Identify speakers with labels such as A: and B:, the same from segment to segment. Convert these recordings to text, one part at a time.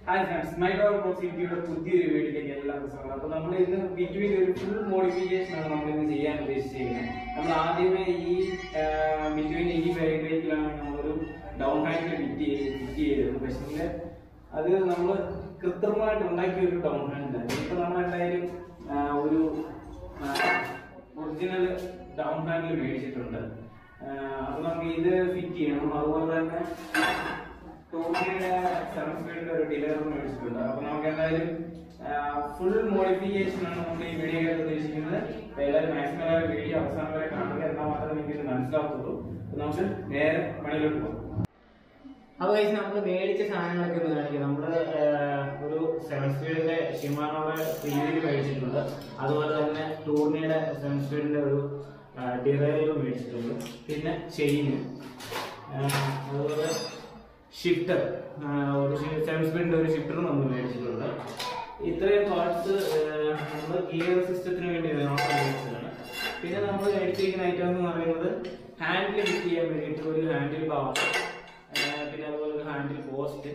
A: Hi friends, my dog positive പുതിയൊരു വീഡിയോയിലേക്ക് എല്ലാവർക്കും സ്വാഗതം. അപ്പോൾ നമ്മൾ ഇന്ന് ബിറ്റ്വീൻ ഒരു ഫുൾ മോഡിഫിക്കേഷൻ ആണ് നമ്മൾ ഇന്ന് ചെയ്യാൻ ഉദ്ദേശിച്ചിരിക്കുന്നത്. നമ്മൾ ആദ്യമേ ഈ ബിറ്റ്വീൻ ഈ വേഗത്തിലാണ് നമ്മളൊരു ഡൗൺ ഹാൻഡിൽ ഫിറ്റ് ചെയ്തത്. പക്ഷേ അത് നമ്മൾ കൃത്രിമമായിട്ട് ഉണ്ടാക്കിയ ഒരു ഡൗൺ ഹാൻഡിലാണ്. ഇപ്പോൾ നമ്മൾ എന്തായാലും ഒരു ഒറിജിനൽ ഡൗൺ ഹാൻഡിൽ മേടിച്ചിട്ടുണ്ട്. അപ്പോൾ നമുക്ക് ഇത് ഫിറ്റ് ചെയ്യണം. അതുപോലെ തന്നെ ടോക്കിയുടെ 7 സ്പീഡിന്റെ ഒരു ഡിലർ മേടിച്ചിട്ടുണ്ട്. അപ്പൊ നമുക്ക് എന്തായാലും ഫുൾ മോഡിഫിക്കേഷൻ ആണ് നമ്മൾ ഈ വീഡിയോ ഉദ്ദേശിക്കുന്നത്. എല്ലാവരും മാക്സിമം വീഡിയോ അവസാനം വരെ കാണുക, എന്നാൽ മാത്രമേ നിങ്ങൾക്ക് ഇത് മനസ്സിലാകത്തുള്ളൂ. നമുക്ക് നേരെ പണിയിലോട്ട് പോകും. അപ്പൊ നമ്മൾ മേടിച്ച സാധനങ്ങളൊക്കെ ഒന്ന് കാണിക്കാം. നമ്മള് ഒരു 7 സ്പീഡിന്റെ ഷിമാനോയുടെ സീരീസ് മേടിച്ചിട്ടുണ്ട്. അതുപോലെ തന്നെ ടൂർണിയുടെ 7 സ്പീഡിന്റെ ഒരു ഡിറൈവ് മേടിച്ചിട്ടുണ്ട്. പിന്നെ ചെയിന്, അതുപോലെ ഷിഫ്റ്റർ, ഒരു 7 സ്പീഡിന്റെ ഒരു ഷിഫ്റ്റർ നമ്മൾ മേടിച്ചിട്ടുണ്ട്. ഇത്രയും പാർട്സ് നമ്മൾ ഗിയർ സിസ്റ്റത്തിന് വേണ്ടി മേടിച്ചതാണ്. പിന്നെ നമ്മൾ മേടിച്ചിരിക്കുന്ന ഐറ്റം എന്ന് പറയുന്നത് ഹാൻഡിൽ ഫിറ്റ് ചെയ്യാൻ വേണ്ടിയിട്ട് ഒരു ഹാൻഡിൽ ബാർ, പിന്നെ അതുപോലെ ഒരു ഹാൻഡിൽ പോസ്റ്റ്,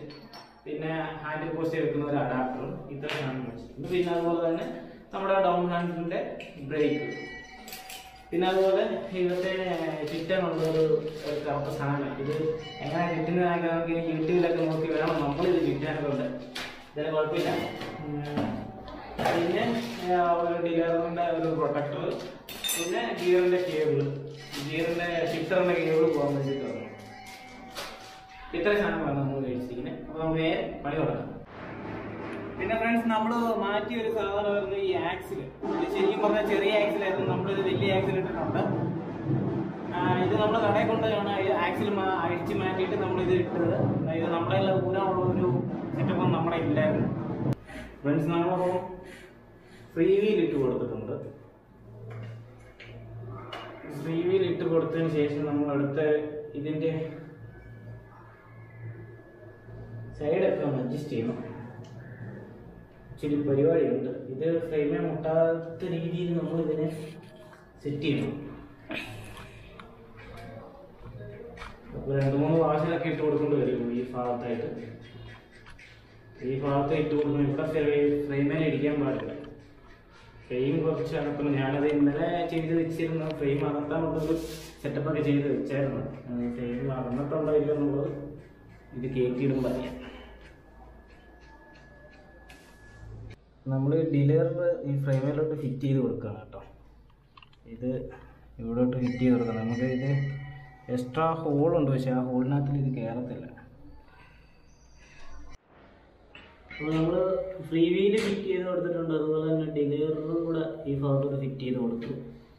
A: പിന്നെ ഹാൻഡിൽ പോസ്റ്റ് എടുക്കുന്ന ഒരു അഡാപ്റ്റർ, ഇത്ര സാധനം മേടിച്ചിട്ടുണ്ട്. പിന്നെ അതുപോലെ തന്നെ നമ്മുടെ ഡൗൺ ഹാൻഡിലിന്റെ ബ്രേക്ക്, പിന്നെ അതുപോലെ ഇവരുടെ ചുറ്റാനുള്ള ഒരു കറുത്ത സാധനം. ഇത് എങ്ങനെ ചുറ്റുന്നതാക്കി നമുക്ക് യൂട്യൂബിലൊക്കെ നോക്കി വേണം നമ്മളിത് ചുറ്റാനുണ്ട്. ഇതിന് കുഴപ്പമില്ല. പിന്നെ ഒരു ഡിലറിന്റെ ഒരു പ്രൊട്ടക്ടർ, പിന്നെ ഗിയറിന്റെ കേബിള്, ഗിയറിന്റെ ഷിഫ്റ്ററിന്റെ കേബിൾ പോകാൻ വേണ്ടിയിട്ടാണ്. ഇത്രയും സാധനമാണ് നമ്മൾ മേടിച്ചിരിക്കുന്നത്. അപ്പോൾ നമുക്ക് നേരെ പണി തുടങ്ങാം. പിന്നെ ഫ്രണ്ട്സ്, നമ്മൾ മാറ്റിയ ഒരു സാധനമായിരുന്നു ഈ ആക്സിൽ. ഇത് ശരിക്കും പറഞ്ഞാൽ ചെറിയ ആക്സിലായിരുന്നു. നമ്മളിത് വലിയ ആക്സിൽ ഇട്ടിട്ടുണ്ട്. ഇത് നമ്മൾ കടയിൽ കൊണ്ടുപോയാണ് ആക്സിൽ അഴിച്ച് മാറ്റിയിട്ട് നമ്മളിത് ഇട്ടത്. ഇത് നമ്മുടെ ഊരാനുള്ള ഒരു സെറ്റപ്പ് നമ്മുടെ ഇല്ലായിരുന്നു. ഫ്രണ്ട്സ്, നമ്മളപ്പോൾ ഫ്രീ വീൽ ഇട്ട് കൊടുത്തിട്ടുണ്ട്. ഫ്രീ വീൽ ഇട്ട് കൊടുത്തതിന് ശേഷം നമ്മൾ അടുത്ത ഇതിൻ്റെ സൈഡൊക്കെ ഒന്ന് അഡ്ജസ്റ്റ് ചെയ്യണം. ഇച്ചിരി പരിപാടിയുണ്ട്. ഇത് ഫ്രെയിമെ മുട്ടാത്ത രീതിയിൽ നമ്മൾ ഇതിനെ സെറ്റ് ചെയ്യണം. അപ്പോൾ 2-3 വാശിലൊക്കെ ഇട്ട് കൊടുക്കേണ്ടി വരും. ഈ ഭാഗത്തായിട്ട് ഇട്ട് കൊടുക്കണം. ഇവിടെ ഫ്രെയിമേനെ ഇടിക്കാൻ പാടില്ല. ഫ്രെയിം കുറച്ച് അകത്തണം. ഞാനത് ഇന്നലെ ചെയ്ത് വെച്ചിരുന്ന ഫ്രെയിം അകത്താനുള്ളൊരു സെറ്റപ്പൊക്കെ ചെയ്ത് വെച്ചായിരുന്നു. ഫ്രെയിം അകന്നിട്ടുണ്ടോ ഇല്ല എന്നുള്ളത് ഇത് കയറ്റിയിടുമ്പോൾ അറിയാം. നമ്മൾ ഡിലർ ഈ ഫ്രെയിമിലോട്ട് ഫിറ്റ് ചെയ്ത് കൊടുക്കുകയാണ് കേട്ടോ. ഇത് ഇവിടോട്ട് ഫിറ്റ് ചെയ്ത് കൊടുക്കണം. നമുക്ക് ഇത് എക്സ്ട്രാ ഹോളുണ്ട്, പക്ഷേ ആ ഹോളിനകത്തിൽ ഇത് കയറത്തില്ല. അപ്പോൾ നമ്മൾ ഫ്രീ വീല് ഫിറ്റ് ചെയ്ത് കൊടുത്തിട്ടുണ്ട്. അതുപോലെ തന്നെ ഡിലറും കൂടെ ഈ ഭാഗത്തോട്ട് ഫിറ്റ് ചെയ്ത് കൊടുത്തു.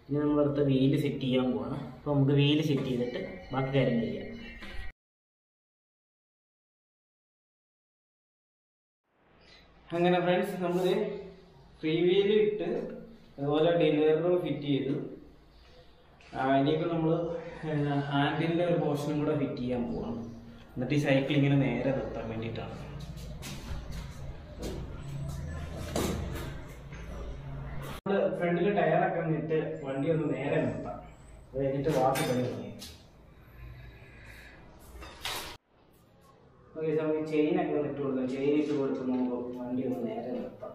A: ഇനി നമ്മളടുത്ത വീല് സെറ്റ് ചെയ്യാൻ പോവാണ്. അപ്പോൾ നമുക്ക് വീല് സെറ്റ് ചെയ്തിട്ട് ബാക്കി കാര്യങ്ങൾ ചെയ്യാം. അങ്ങനെ ഫ്രണ്ട്സ്, നമ്മൾ ഫ്രീ വീല് ഇട്ട് അതുപോലെ ഡിലറും ഫിറ്റ് ചെയ്തു. ഇനിയിപ്പോൾ നമ്മൾ ഹാൻഡിലിൻ്റെ ഒരു പോർഷനും കൂടെ ഫിറ്റ് ചെയ്യാൻ പോവാണ്. എന്നിട്ട് ഈ സൈക്കിൾ ഇങ്ങനെ നേരെ നിർത്താൻ വേണ്ടിയിട്ടാണ്. നമ്മൾ ഫ്രണ്ടിൽ ടയറൊക്കെ നിന്നിട്ട് വണ്ടി ഒന്ന് നേരെ നിർത്താം. അത് കഴിഞ്ഞിട്ട് വാക്ക് പണി തുടങ്ങി. നമുക്ക് ചെയിനൊക്കെ ഒന്ന് ഇട്ട് കൊടുക്കാം. ചെയിൻ ഇട്ട് കൊടുത്ത് നമുക്ക് വണ്ടി ഒന്ന് നേരെ നിർത്താം.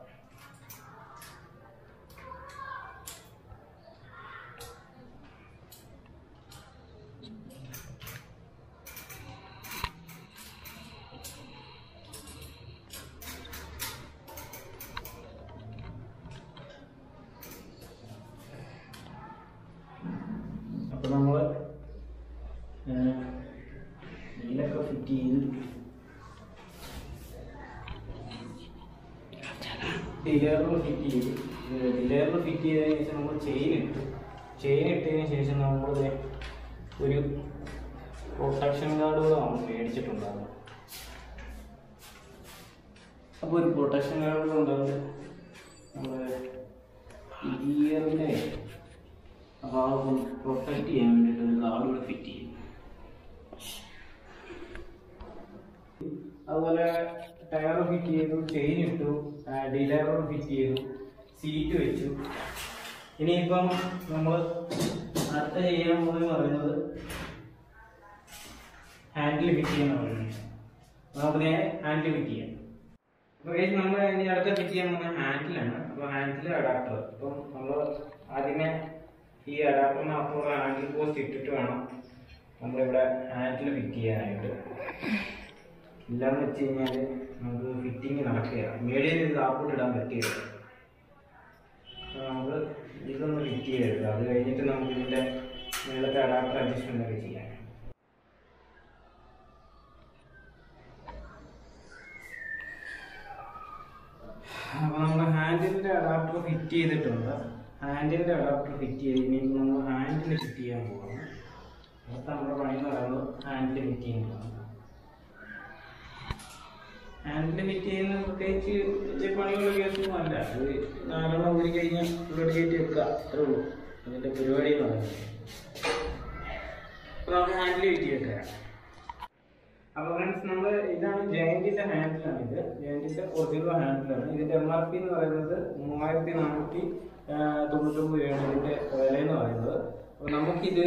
A: അപ്പൊ നമ്മള് ഇതിലൊക്കെ ഫിറ്റ് ചെയ്ത് ഡിലറിൽ ഫിറ്റ് ചെയ്തതിന് ശേഷം നമ്മൾ ചെയിൻ ഇട്ടതിന് ശേഷം നമ്മൾ ഒരു പ്രൊട്ടക്ഷൻ ഗാർഡ് കൂടെ നമ്മൾ മേടിച്ചിട്ടുണ്ടാകും. അപ്പോൾ ഒരു പ്രൊട്ടക്ഷൻ ഗാർഡ് കൂടെ ഉണ്ടാകുന്നത് നമ്മൾ ഗിയറിൻ്റെ ഭാഗം പ്രൊട്ടക്റ്റ് ചെയ്യാൻ വേണ്ടിയിട്ട് ഒരു ഗാർഡ് കൂടെ ഫിറ്റ് ചെയ്യും. അതുപോലെ ടയർ ഫിറ്റ് ചെയ്തു, ചെയിൻ ഇട്ടു, ഡിലർ ഫിറ്റ് ചെയ്തു, സീറ്റ് വെച്ചു. ഇനിയിപ്പം നമ്മൾ അടുത്ത ചെയ്യാൻ പോകുന്നത് പറയുന്നത് ഹാൻഡിൽ ഫിറ്റ് ചെയ്യാൻ പറയുന്നത്. നമുക്ക് നേരെ ഹാൻഡിൽ ഫിറ്റ് ചെയ്യാം. നമ്മൾ ഇനി അടുത്ത ഫിറ്റ് ചെയ്യാൻ പോകുന്ന ഹാൻഡിലാണ്. അപ്പോൾ ഹാൻഡിൽ അഡാപ്റ്റർ. അപ്പം നമ്മൾ ആദ്യമേ ഈ അഡാപ്റ്ററിനകത്തുള്ള ഹാൻഡിൽ പോസ്റ്റ് ഇട്ടിട്ട് വേണം നമ്മളിവിടെ ഹാൻഡിൽ ഫിറ്റ് ചെയ്യാനായിട്ട്. ഇല്ലാന്ന് വെച്ച് കഴിഞ്ഞാൽ നമുക്ക് ഫിറ്റിങ് നടക്കുകയാണ്. മേടിയിൽ ഇത് ആപ്പിട്ട് ഇടാൻ പറ്റിയത്. നമുക്ക് ഇതൊന്ന് ഫിറ്റ് ചെയ്തെടുക്കുക. അത് കഴിഞ്ഞിട്ട് നമുക്ക് ഇതിൻ്റെ മേളത്തെ അഡാപ്റ്റർ അഡ്ജസ്റ്റ്മെൻ്റ് ഒക്കെ ചെയ്യാം. അപ്പോൾ നമ്മൾ ഹാൻഡിലിൻ്റെ അഡാപ്റ്റർ ഫിറ്റ് ചെയ്തിട്ടുണ്ട്. ഹാൻഡിലിൻ്റെ അഡാപ്റ്റർ ഫിറ്റ് ചെയ്ത് കഴിഞ്ഞാൽ നമ്മൾ ഹാൻഡിൽ ഫിറ്റ് ചെയ്യാൻ പോകണം. അടുത്ത നമ്മുടെ പണി എന്ന് പറയുന്നത് ഹാൻഡിൽ ഫിറ്റ് ചെയ്യുന്നതാണ്. ഹാൻഡിൽ ഫിറ്റ് ചെയ്യുന്ന പ്രത്യേകിച്ച് വലിയ പണിയുള്ള കേസൊന്നും അല്ല. അത് 4 ഊരി കഴിഞ്ഞാൽ ഉള്ളോട്ട് കയറ്റി വെക്കുക, അത്രേ ഉള്ളൂ അതിൻ്റെ പരിപാടി എന്ന് പറയുന്നത്. അപ്പോൾ നമുക്ക് ഹാൻഡിൽ ഫിറ്റ് ചെയ്തിട്ട്. അപ്പോൾ ഫ്രണ്ട്സ്, നമ്മൾ ഇതാണ് ജയന്റിൻ്റെ ഹാൻഡിലാണ്. ഇത് ജയന്റിൻ്റെ ഒറിജിനൽ ഹാൻഡിലാണ്. ഇതിൻ്റെ MRP എന്ന് പറയുന്നത് 3499 രൂപയാണ് ഇതിൻ്റെ വിലയെന്ന് പറയുന്നത്. അപ്പോൾ നമുക്കിത്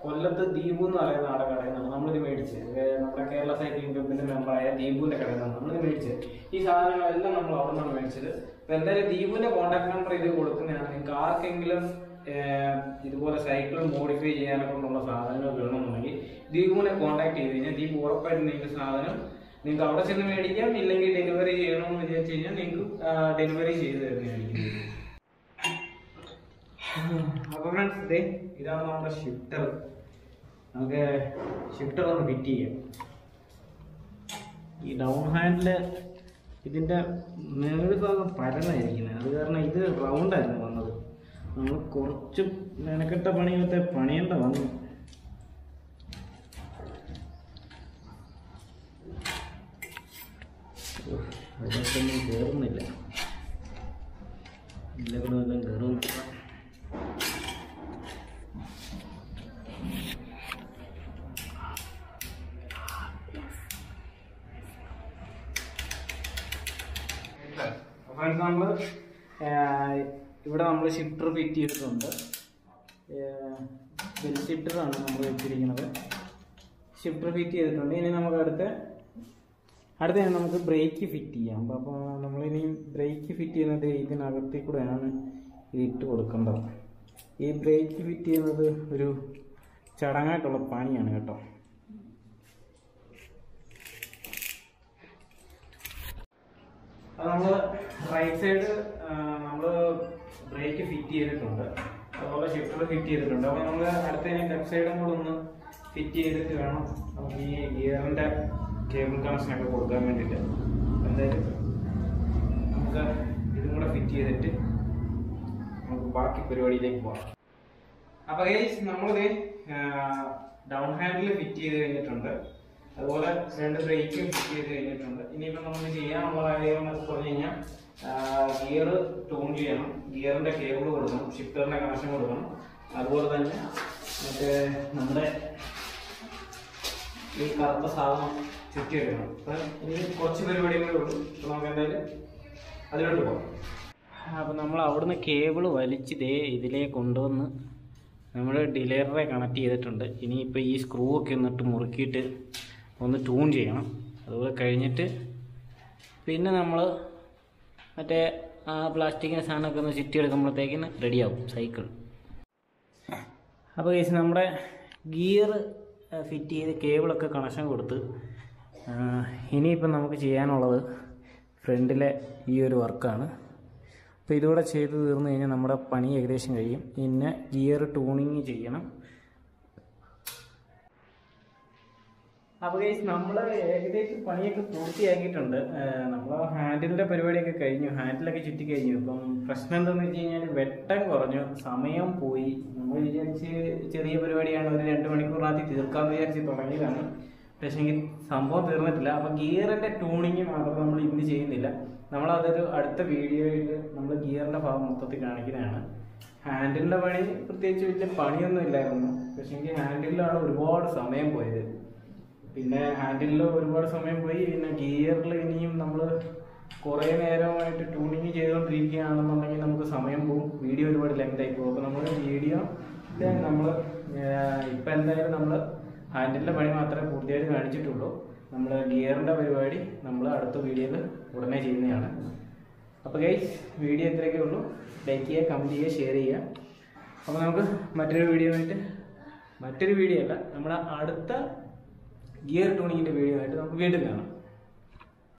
A: കൊല്ലത്ത് ദീപു എന്ന് പറയുന്ന ആളുടെ കടയിൽ നിന്നാണ് നമ്മളിത് മേടിച്ചത്. നമ്മുടെ കേരള സൈക്ലിംഗ് ക്ലബിൻ്റെ മെമ്പറായ ദീപുവിൻ്റെ കടയിൽ നിന്നാണ് നമ്മളിത് മേടിച്ചത്. ഈ സാധനങ്ങളെല്ലാം നമ്മൾ അവിടെ നിന്നാണ് മേടിച്ചത്. അപ്പോൾ എന്തായാലും ദീപുവിൻ്റെ കോൺടാക്ട് നമ്പർ ഇത് കൊടുക്കുന്നതാണ്. നിങ്ങൾക്ക് ആർക്കെങ്കിലും ഇതുപോലെ സൈക്കിൾ മോഡിഫൈ ചെയ്യാനൊക്കെയുള്ള സാധനങ്ങൾ വേണമെന്നുണ്ടെങ്കിൽ ദീപുവിനെ കോൺടാക്ട് ചെയ്ത് കഴിഞ്ഞാൽ ദീപു ഉറപ്പായിട്ട് നിങ്ങൾക്ക് സാധനം നിങ്ങൾക്ക് അവിടെ ചെന്ന് മേടിക്കാം. ഇല്ലെങ്കിൽ ഡെലിവറി ചെയ്യണമെന്ന് വിചാരിച്ചു കഴിഞ്ഞാൽ നിങ്ങൾക്ക് ഡെലിവറി ചെയ്ത് തരുന്നതായിരിക്കും. അപ്പോൾ ഫ്രണ്ട്സ്, ഇതാണ് നമ്മുടെ ഷിഫ്റ്റർ. നമുക്ക് ഷിഫ്റ്റർ ഒന്ന് ഫിറ്റ് ചെയ്യാം. ഈ ഡൗൺ ഹാൻഡിൽ ഇതിൻ്റെ മേൽഭാഗം പരന്നായിരിക്കുന്നത്. അത് കാരണം ഇത് റൗണ്ടായിരുന്നു വന്നത്. നമ്മൾ കുറച്ച് മെനക്കെട്ട പണികളത്തെ പണിയേണ്ട വന്നു. അതൊന്നും കയറുന്നില്ല. എല്ലാവരും എല്ലാം കയറുന്നില്ല. നമ്മൾ ഇവിടെ നമ്മൾ ഷിഫ്റ്റർ ഫിറ്റ് ചെയ്തിട്ടുണ്ട്. ബെൽ ഷിഫ്റ്ററാണ് നമ്മൾ വെച്ചിരിക്കുന്നത്. ഷിഫ്റ്റർ ഫിറ്റ് ചെയ്തിട്ടുണ്ട്. ഇനി നമുക്ക് അടുത്ത നമുക്ക് ബ്രേക്ക് ഫിറ്റ് ചെയ്യാം. അപ്പോൾ നമ്മളിനി ബ്രേക്ക് ഫിറ്റ് ചെയ്യുന്നത് ഇതിനകത്തിൽ കൂടെയാണ് ഇത് ഇട്ട് കൊടുക്കേണ്ടത്. ഈ ബ്രേക്ക് ഫിറ്റ് ചെയ്യുന്നത് ഒരു ചടങ്ങായിട്ടുള്ള പണിയാണ് കേട്ടോ. അത് നമ്മൾ റൈറ്റ് സൈഡ് നമ്മൾ ബ്രേക്ക് ഫിറ്റ് ചെയ്തിട്ടുണ്ട്. അതുപോലെ ഷിഫ്റ്റർ ഫിറ്റ് ചെയ്തിട്ടുണ്ട്. അപ്പോൾ നമ്മൾ അടുത്തതിന് ലെഫ്റ്റ് സൈഡും കൂടെ ഒന്ന് ഫിറ്റ് ചെയ്തിട്ട് വേണം നമുക്ക് ഈ ഗിയറിൻ്റെ കേബിൾ കണക്ഷനൊക്കെ കൊടുക്കാൻ വേണ്ടിയിട്ട്. എന്തായാലും നമുക്ക് ഇതും കൂടെ ഫിറ്റ് ചെയ്തിട്ട് നമുക്ക് ബാക്കി പരിപാടിയിലേക്ക് പോകാം. അപ്പോൾ ഗൈസ്, നമ്മളിത് ഡൗൺ ഹാൻഡിൽ ഫിറ്റ് ചെയ്ത് കഴിഞ്ഞിട്ടുണ്ട്. അതുപോലെ 2 ബ്രേക്കും ഫിറ്റ് ചെയ്ത് കഴിഞ്ഞിട്ടുണ്ട്. ഇനിയിപ്പോൾ നമുക്ക് ചെയ്യാനുള്ള കാര്യം എന്നൊക്കെ പറഞ്ഞു കഴിഞ്ഞാൽ ഗിയർ ട്യൂൺ ചെയ്യണം, ഗിയറിൻ്റെ കേബിൾ കൊടുക്കണം, ഷിഫ്റ്ററിൻ്റെ കണക്ഷൻ കൊടുക്കണം. അതുപോലെ തന്നെ മറ്റേ നമ്മുടെ ഈ കറുത്ത സാധനം ചുറ്റിയെടുക്കണം. അപ്പം ഇനി കുറച്ച് പരിപാടികളേ ഉള്ളൂ. അപ്പോൾ നമുക്ക് എന്തായാലും അതിലോട്ട് പോകാം. അപ്പോൾ നമ്മൾ അവിടുന്ന് കേബിൾ വലിച്ച് ഇതിലേക്ക് കൊണ്ടുവന്ന് നമ്മൾ ഡിലൈവറെ കണക്ട് ചെയ്തിട്ടുണ്ട്. ഇനിയിപ്പോൾ ഈ സ്ക്രൂ ഒക്കെ ഒന്നിട്ട് മുറുക്കിയിട്ട് ഒന്ന് ട്യൂൺ ചെയ്യണം. അതുപോലെ കഴിഞ്ഞിട്ട് പിന്നെ നമ്മൾ മറ്റേ ആ പ്ലാസ്റ്റിക്കിൻ്റെ സാധനമൊക്കെ ഒന്ന് ചുറ്റിയെടുക്കുമ്പോഴത്തേക്കിന് റെഡിയാവും സൈക്കിൾ. അപ്പോൾ കേസ് നമ്മുടെ ഗിയർ ഫിറ്റ് ചെയ്ത് കേബിളൊക്കെ കണക്ഷൻ കൊടുത്ത് ഇനിയിപ്പം നമുക്ക് ചെയ്യാനുള്ളത് ഫ്രണ്ടിലെ ഈ ഒരു വർക്കാണ്. അപ്പോൾ ഇതുകൂടെ ചെയ്ത് തീർന്നു കഴിഞ്ഞാൽ നമ്മുടെ പണി ഏകദേശം കഴിയും. പിന്നെ ഗിയർ ട്യൂണിങ് ചെയ്യണം. അപ്പോൾ ഗൈസ്, നമ്മൾ ഏകദേശം പണിയൊക്കെ പൂർത്തിയാക്കിയിട്ടുണ്ട്. നമ്മൾ ഹാൻഡിലിൻ്റെ പരിപാടിയൊക്കെ കഴിഞ്ഞു, ഹാൻഡിലൊക്കെ ചുറ്റി കഴിഞ്ഞു. ഇപ്പം പ്രശ്നം എന്താണെന്ന് വെച്ച് കഴിഞ്ഞാൽ വെട്ടം കുറഞ്ഞു, സമയം പോയി. നമ്മൾ വിചാരിച്ച് ചെറിയ പരിപാടിയാണ്, ഒരു 2 മണിക്കൂറിനകത്ത് തീർക്കാമെന്ന് വിചാരിച്ച് തുടങ്ങിയതാണ്. പക്ഷേങ്കിൽ സംഭവം തീർന്നിട്ടില്ല. അപ്പോൾ ഗിയറിൻ്റെ ട്യൂണിങ് മാത്രം നമ്മൾ ഇന്ന് ചെയ്യുന്നില്ല. നമ്മളതൊരു അടുത്ത വീഡിയോയിൽ നമ്മൾ ഗിയറിൻ്റെ ഭാഗം മൊത്തത്തിൽ കാണിക്കുന്നതാണ്. ഹാൻഡിലിൻ്റെ പണി പ്രത്യേകിച്ച് വലിയ പണിയൊന്നും ഇല്ലായിരുന്നു. പക്ഷേങ്കിൽ ഹാൻഡിലാണ് ഒരുപാട് സമയം പോയത്. പിന്നെ ഹാൻഡിലിൽ ഒരുപാട് സമയം പോയി. പിന്നെ ഗിയറിൽ ഇനിയും നമ്മൾ കുറേ നേരമായിട്ട് ട്യൂണിങ് ചെയ്തുകൊണ്ടിരിക്കുകയാണെന്നുണ്ടെങ്കിൽ നമുക്ക് സമയം പോകും, വീഡിയോ ഒരുപാട് ലെങ്ത് ആയി പോകും. അപ്പോൾ നമ്മൾ വീഡിയോ നമ്മൾ ഇപ്പം എന്തായാലും നമ്മൾ ഹാൻഡിലിൻ്റെ പണി മാത്രമേ പൂർത്തിയായിട്ട് കാണിച്ചിട്ടുള്ളൂ. നമ്മൾ ഗിയറിൻ്റെ പരിപാടി നമ്മൾ അടുത്ത വീഡിയോയിൽ ഉടനെ ചെയ്യുന്നതാണ്. അപ്പോൾ ഗൈസ് വീഡിയോ ഇത്രയൊക്കെ ഉള്ളൂ. ലൈക്ക് ചെയ്യുക, കമൻറ്റ് ചെയ്യുക, ഷെയർ ചെയ്യുക. അപ്പോൾ നമുക്ക് മറ്റൊരു വീഡിയോ അല്ല, നമ്മുടെ അടുത്ത ഗിയർ ട്യൂണിങ്ങിൻ്റെ വീഡിയോ ആയിട്ട് നമുക്ക് വീണ്ടും കാണാം.